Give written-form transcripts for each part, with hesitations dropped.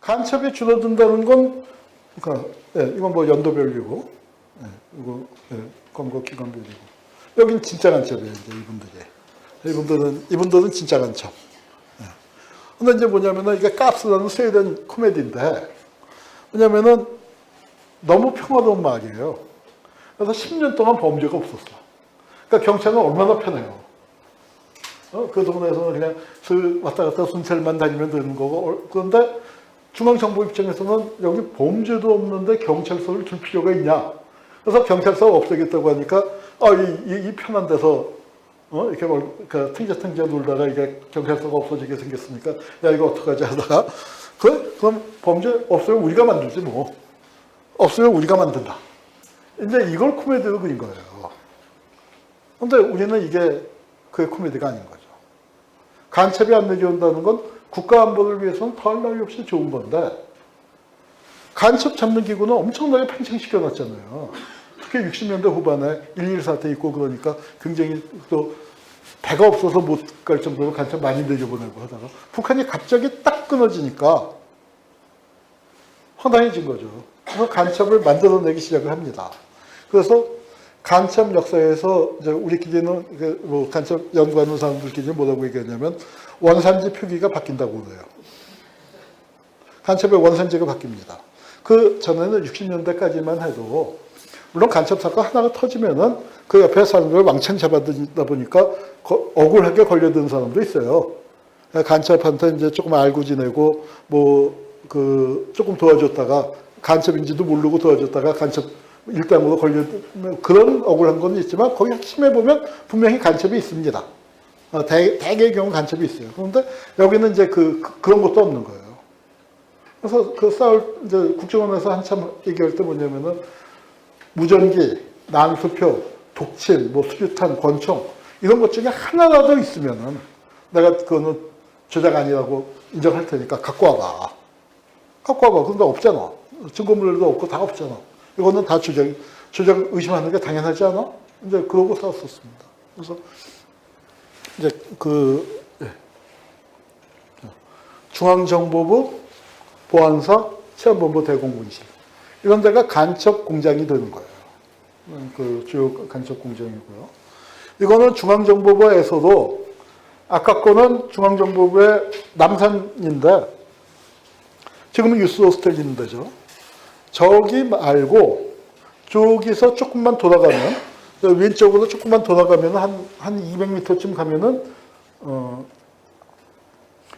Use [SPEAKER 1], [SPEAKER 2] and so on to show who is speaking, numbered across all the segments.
[SPEAKER 1] 간첩이 줄어든다는 건, 그러니까, 예, 이건 뭐 연도별이고, 예, 이거, 예, 검거 기간별이고. 여긴 진짜 간첩이에요, 이제 이분들은 진짜 간첩. 예. 근데 이제 뭐냐면은 이게 깝스라는 스웨덴 코미디인데, 왜냐면은 너무 평화로운 마을이에요. 그래서 10년 동안 범죄가 없었어. 그러니까 경찰은 얼마나 편해요. 그 동네에서는 그냥 왔다 갔다 순찰만 다니면 되는 거고. 그런데 중앙정부 입장에서는 여기 범죄도 없는데 경찰서를 줄 필요가 있냐. 그래서 경찰서 없애겠다고 하니까, 이 편한 데서, 이렇게 탱자탱자 놀다가 이게 경찰서가 없어지게 생겼으니까, 야, 이거 어떡하지 하다가, 그럼 범죄 없으면 우리가 만들지 뭐. 없으면 우리가 만든다. 이제 이걸 코미디로 그린 거예요. 근데 우리는 이게 그게 코미디가 아닌 거죠. 간첩이 안 내려온다는 건 국가 안보를 위해서는 더할 나위 없이 좋은 건데, 간첩 잡는 기구는 엄청나게 팽창시켜 놨잖아요. 특히 60년대 후반에 1.1 사태 있고 그러니까 굉장히 또 배가 없어서 못 갈 정도로 간첩 많이 내려보내고 하다가 북한이 갑자기 딱 끊어지니까 황당해진 거죠. 그래서 간첩을 만들어내기 시작을 합니다. 그래서 간첩 역사에서 이제 우리끼리는 뭐 간첩 연구하는 사람들끼리 뭐라고 얘기하냐면 원산지 표기가 바뀐다고 그래요. 간첩의 원산지가 바뀝니다. 그 전에는 60년대까지만 해도 물론 간첩 사건 하나가 터지면은 그 옆에 사람들을 왕창 잡아들이다 보니까 억울하게 걸려든 사람도 있어요. 간첩한테 이제 조금 알고 지내고 조금 도와줬다가 간첩인지도 모르고 도와줬다가 간첩 일당으로 걸려든 그런 억울한 건 있지만 거기 핵심에 보면 분명히 간첩이 있습니다. 대개의 경우 간첩이 있어요. 그런데 여기는 이제 그런 것도 없는 거예요. 그래서 이제 국정원에서 한참 얘기할 때 뭐냐면은 무전기, 난수표, 독침, 수류탄, 권총 이런 것 중에 하나라도 있으면은 내가 그거는 조작 아니라고 인정할 테니까 갖고 와봐. 그런데 없잖아. 증거물도 없고 다 없잖아. 이거는 다 조작 의심하는 게 당연하지 않아? 이제 그러고 살았었습니다. 그래서 이제 중앙정보부, 보안사, 치안본부 대공군실 이런 데가 간첩 공장이 되는 거예요. 그 주요 간첩 공장이고요. 이거는 중앙정보부에서도 아까 거는 중앙정보부의 남산인데 지금은 유스호스텔 있는 데죠. 저기 말고 저기서 조금만 돌아가면 왼쪽으로 조금만 돌아가면 한 200m쯤 가면은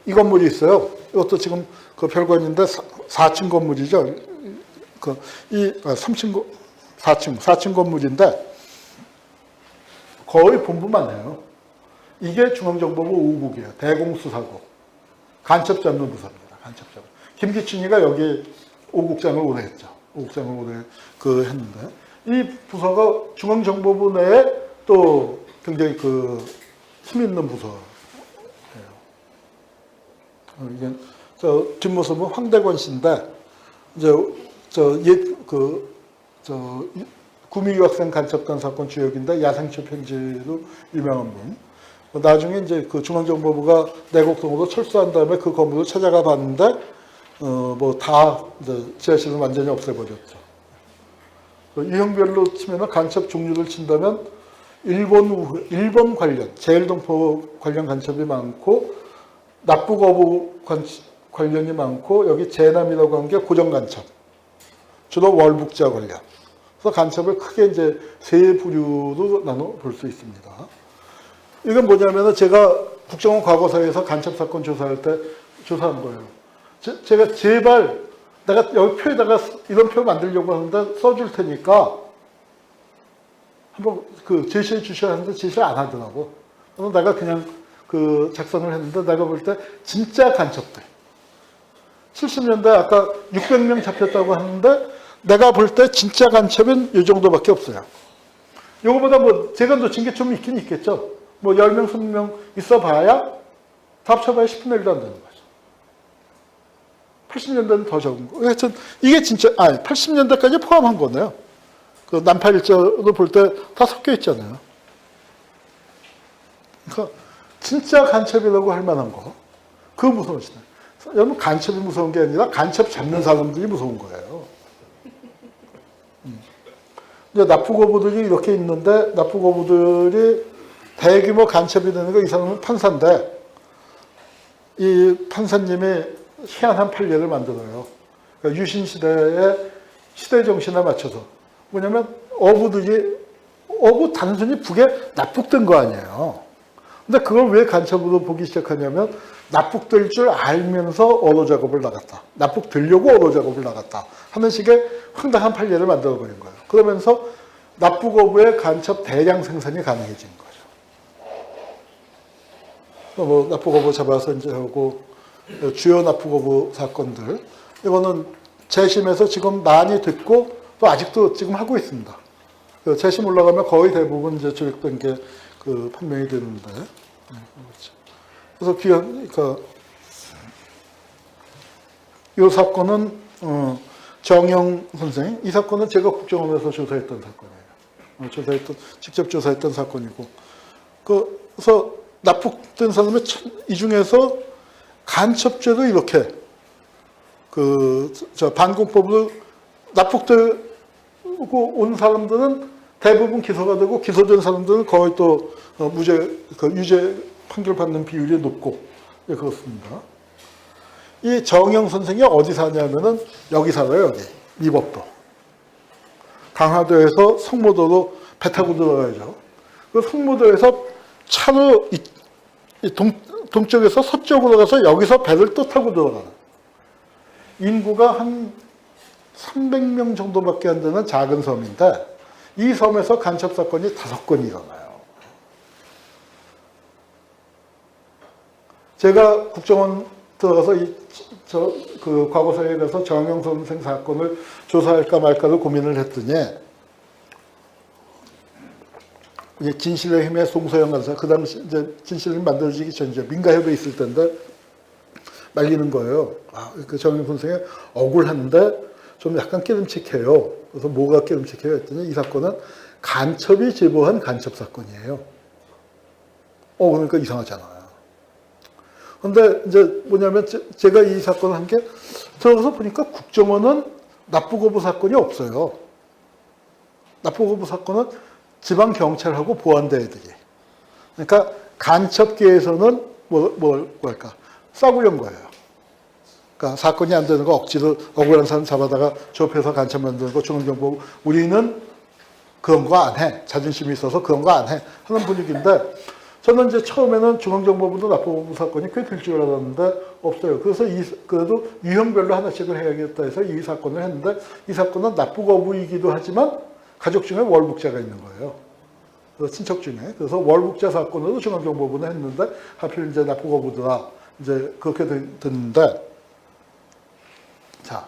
[SPEAKER 1] 이 있어요. 이것도 지금 그 별관인데 4층 건물이죠. 4층 건물인데 거의 본부만 해요. 이게 중앙정보부 5국이에요. 대공수사국. 간첩 잡는 부서입니다. 간첩 잡는. 김기춘이가 여기 5국장을 오래 했죠. 5국장을 오래 했는데 이 부서가 중앙정보부 내에 또 굉장히 힘 있는 부서예요. 이게 뒷모습은 황대권 씨인데 이제 구미 유학생 간첩단 사건 주역인데 야생초 편지로 유명한 분. 나중에 이제 중앙정보부가 내곡동으로 철수한 다음에 그 건물을 찾아가 봤는데 지하실은 완전히 없애버렸죠. 유형별로 치면 간첩 종류를 친다면 일본 관련, 제일동포 관련 간첩이 많고 납부거부 관련이 많고 여기 제남이라고 하는 게 고정간첩, 주로 월북자 관련. 그래서 간첩을 크게 이제 세 부류로 나눠 볼 수 있습니다. 이건 뭐냐면은 제가 국정원 과거사에서 간첩 사건 조사할 때 조사한 거예요. 제가 제발 내가 여기 표에다가 이런 표 만들려고 하는데 써줄 테니까 한번 제시해 주셔야 하는데 제시를 안 하더라고. 그래서 내가 그냥 작성을 했는데 내가 볼 때 진짜 간첩들. 70년대 아까 600명 잡혔다고 하는데 내가 볼 때 진짜 간첩은 이 정도밖에 없어요. 요거보다 제가 놓친 게 좀 있긴 있겠죠. 10명, 20명 있어 봐야 다 합쳐봐야 10분의 1도 안 되는 거죠. 80년대는 더 적은 거. 하여튼 이게 진짜 80년대까지 포함한 거네요. 난파일자로 볼 때 다 섞여 있잖아요. 그러니까 진짜 간첩이라고 할 만한 거. 그 무서우시네. 여러분 간첩이 무서운 게 아니라 간첩 잡는 사람들이 무서운 거예요. 이제 납부거부들이 이렇게 있는데 납부거부들이 대규모 간첩이 되는 거 이 사람은 판사인데 이 판사님이 희한한 판례를 만들어요. 그러니까 유신 시대의 시대 정신에 맞춰서 뭐냐면 어부 단순히 북에 납북된 거 아니에요. 근데 그걸 왜 간첩으로 보기 시작하냐면 납북될 줄 알면서 언어 작업을 나갔다. 납북되려고 언어 작업을 나갔다. 하는 식의 황당한 판례를 만들어버린 거예요. 그러면서 납북어부의 간첩 대량 생산이 가능해진 거죠. 뭐 납북어부 잡아서 이제 하고 주요 납북어부 사건들 이거는 재심에서 지금 많이 듣고 또 아직도 지금 하고 있습니다. 재심 올라가면 거의 대부분 이제 조직된 게 그 판명이 되는데 그래서 그러니까 이 사건은 정영 선생 이 사건은 제가 국정원에서 조사했던 사건이에요. 직접 조사했던 사건이고 그래서 납북된 사람의 이 중에서 간첩죄도 이렇게 반공법으로 납북되고 온 사람들은 대부분 기소가 되고 기소된 사람들은 거의 또 유죄 판결 받는 비율이 높고 그렇습니다. 이 정영 선생이 어디 사냐면은 여기 살아요. 여기 미법도 강화도에서 성모도로 배 타고 들어가야죠. 그 성모도에서 차로 동쪽에서 서쪽으로 가서 여기서 배를 또 타고 들어가는 인구가 한 300명 정도밖에 안 되는 작은 섬인데 이 섬에서 간첩 사건이 5건이 일어나요. 제가 국정원 들어가서 그 과거사에 가서 정영 선생 사건을 조사할까 말까를 고민을 했더니 진실의 힘의 송소영 간사 그 당시 이제 진실이 만들어지기 전 이제 민가협에 있을 때인데 말리는 거예요. 그 정영 선생이 억울한데 좀 약간 끼름칙해요. 그래서 뭐가 끼름칙해요 했더니 이 사건은 간첩이 제보한 간첩 사건이에요. 그러니까 이상하잖아요. 근데 이제 뭐냐면 제가 이 사건을 한 게 들어가서 보니까 국정원은 납부거부 사건이 없어요. 납부거부 사건은 지방경찰하고 보안대 애들이. 그러니까 간첩계에서는 뭐랄까 싸구려인 거예요. 그러니까 사건이 안 되는 거 억지로 억울한 사람 잡아다가 좁혀서 간첩 만드는 거 중앙정보 우리는 그런 거 안 해. 자존심이 있어서 그런 거 안 해. 하는 분위기인데 저는 이제 처음에는 중앙정보부도 납부거부 사건이 꽤 될 줄 알았는데 없어요. 그래서 그래도 유형별로 하나씩을 해야겠다 해서 이 사건을 했는데 이 사건은 납부거부이기도 하지만 가족 중에 월북자가 있는 거예요. 그래서 친척 중에. 그래서 월북자 사건으로 중앙정보부는 했는데 하필 이제 납부거부더라. 이제 그렇게 됐는데 자,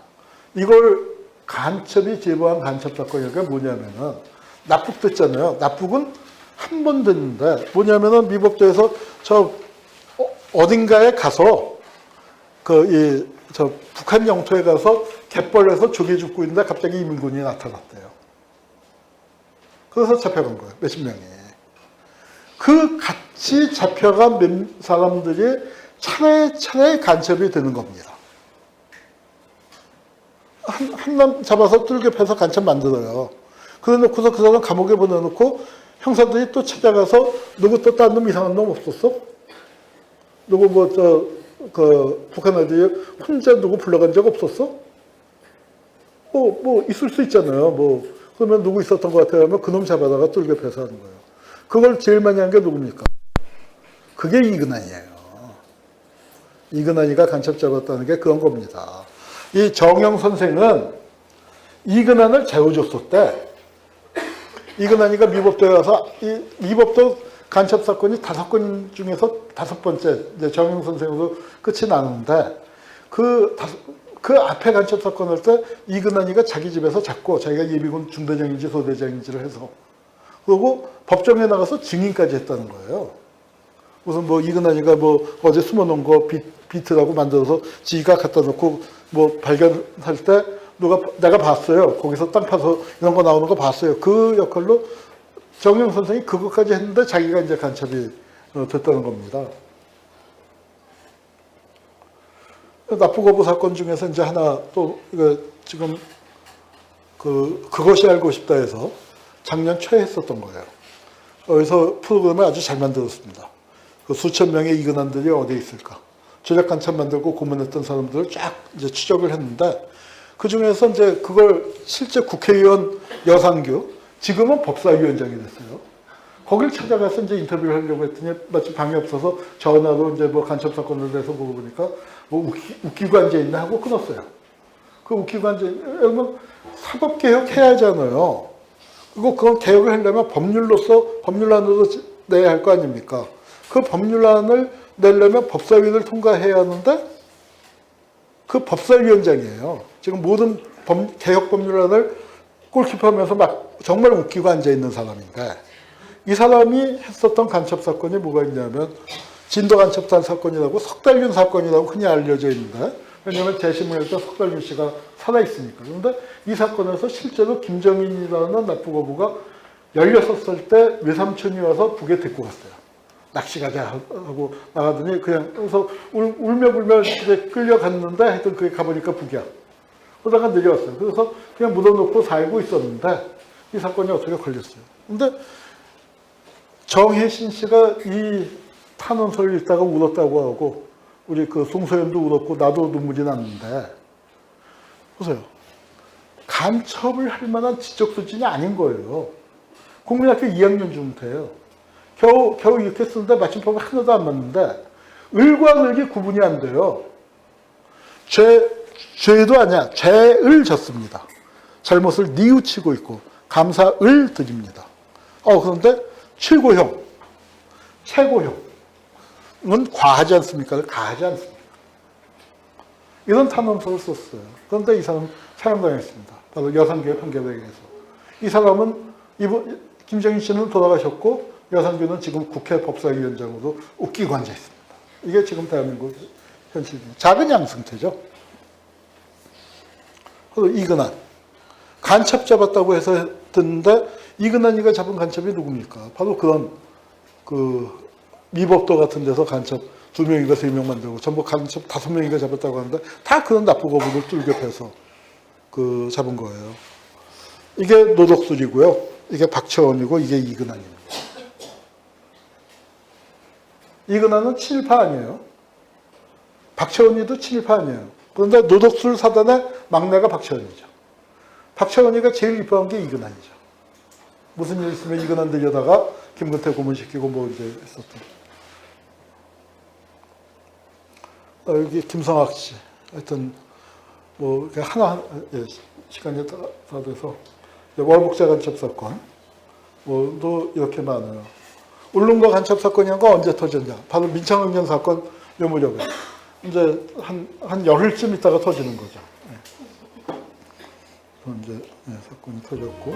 [SPEAKER 1] 이걸 간첩이 제보한 간첩 사건이 뭐냐면은 납북됐잖아요. 납북은 한 번 됐는데 뭐냐면은 미법도에서 어딘가에 가서 북한 영토에 가서 갯벌에서 조개 줍고 있는데 갑자기 이민군이 나타났대요. 그래서 잡혀간 거예요. 몇십 명이. 그 같이 잡혀간 몇 사람들이 차례차례 간첩이 되는 겁니다. 한 놈 잡아서 뚫게 패서 간첩 만들어요. 그래 놓고서 그 사람 감옥에 보내놓고 형사들이 또 찾아가서 누구 또 딴 놈 이상한 놈 없었어? 누구 북한 애들이 혼자 누구 불러간 적 없었어? 있을 수 있잖아요. 그러면 누구 있었던 것 같아요 하면 그놈 잡아다가 뚫게 패서 하는 거예요. 그걸 제일 많이 한 게 누굽니까? 그게 이근환이에요. 이근환이가 간첩 잡았다는 게 그런 겁니다. 이 정영 선생은 이근환을 재워줬을 때 이근환이가 미법도에 가서 이 미법도 간첩 사건이 5건 중에서 5번째 이제 정영 선생으로 끝이 나는데 그 앞에 간첩 사건 할 때 이근환이가 자기 집에서 잡고 자기가 예비군 중대장인지 소대장인지를 해서 그리고 법정에 나가서 증인까지 했다는 거예요. 무슨 이근환이가 어제 숨어놓은 거 비트라고 만들어서 지가 갖다 놓고 발견할 때 내가 봤어요. 거기서 땅 파서 이런 거 나오는 거 봤어요. 그 역할로 정영 선생이 그것까지 했는데 자기가 이제 간첩이 됐다는 겁니다. 납부거부 사건 중에서 이제 하나 또 이거 지금 그것이 알고 싶다 해서 작년 초에 했었던 거예요. 여기서 프로그램을 아주 잘 만들었습니다. 그 수천 명의 이근환들이 어디에 있을까? 조작 간첩 만들고 고문했던 사람들을 쫙 이제 추적을 했는데 그 중에서 이제 그걸 실제 국회의원 여상규, 지금은 법사위원장이 됐어요. 거길 찾아가서 이제 인터뷰를 하려고 했더니 마침 방이 없어서 전화로 이제 뭐 간첩 사건을 내서 보고 보니까 뭐 웃기고 앉아있나 하고 끊었어요. 그 웃기고 앉아있는, 사법개혁 해야 하잖아요. 그리고 그걸 개혁을 하려면 법률안으로 내야 할 거 아닙니까? 그 법률안을 내려면 법사위를 통과해야 하는데 그 법사위원장이에요. 지금 모든 개혁 법률안을 골키퍼하면서 막 정말 웃기고 앉아있는 사람인데 이 사람이 했었던 간첩 사건이 뭐가 있냐면 진도 간첩 사건이라고 석달균 사건이라고 흔히 알려져 있는데 왜냐하면 재심을 할 때 석달균 씨가 살아있으니까. 그런데 이 사건에서 실제로 김정인이라는 납부거부가 16살 때 외삼촌이 와서 북에 데리고 갔어요. 낚시 가자 하고 나가더니 그냥 그래서 울며불며 집에 끌려갔는데 하여튼 그게 가보니까 북이야. 그러다가 내려왔어요. 그래서 그냥 묻어놓고 살고 있었는데 이 사건이 어떻게 걸렸어요. 근데 정혜신 씨가 이 탄원서를 읽다가 울었다고 하고 우리 그 송소연도 울었고 나도 눈물이 났는데 보세요. 간첩을 할 만한 지적 수준이 아닌 거예요. 국민학교 2학년 중퇴예요. 겨우 이렇게 쓰는데 맞춤법이 하나도 안 맞는데 을과 을이 구분이 안 돼요. 죄도 아니야. 죄를 졌습니다. 잘못을 뉘우치고 있고 감사을 드립니다. 그런데 최고형은 과하지 않습니까? 가하지 않습니까? 이런 탄원서를 썼어요. 그런데 이 사람은 사형당했습니다. 바로 여상규의 판결에 의해서. 이 사람은 김정인 씨는 돌아가셨고 여상규는 지금 국회 법사위원장으로 웃기고 앉아 있습니다. 이게 지금 대한민국 현실입니다. 작은 양승태죠. 그리고 이근환. 간첩 잡았다고 해서 듣는데 이근환이가 잡은 간첩이 누굽니까? 바로 그런 미법도 같은 데서 간첩 2명인가 3명 만들고 전부 간첩 5명인가 잡았다고 하는데 다 그런 납부거부를 뚫겨펴서 잡은 거예요. 이게 노덕술이고요. 이게 박채원이고 이게 이근환입니다. 이근환은 친일파 아니에요. 박채원이도 친일파 아니에요. 그런데 노덕술 사단의 막내가 박채원이죠. 박채원이가 제일 이뻐한 게 이근환이죠. 무슨 일 있으면 이근환 들여다가 김근태 고문시키고 뭐 이제 했었던. 여기 김성학 씨. 하여튼 뭐 하나 시간이 다 돼서 월북자 간첩 사건 뭐도 이렇게 많아요. 울릉도 간첩 사건이란 거 언제 터졌냐? 바로 민창응전 사건 요 무렵에 이제 한 열흘쯤 있다가 터지는 거죠. 이제 사건이 터졌고.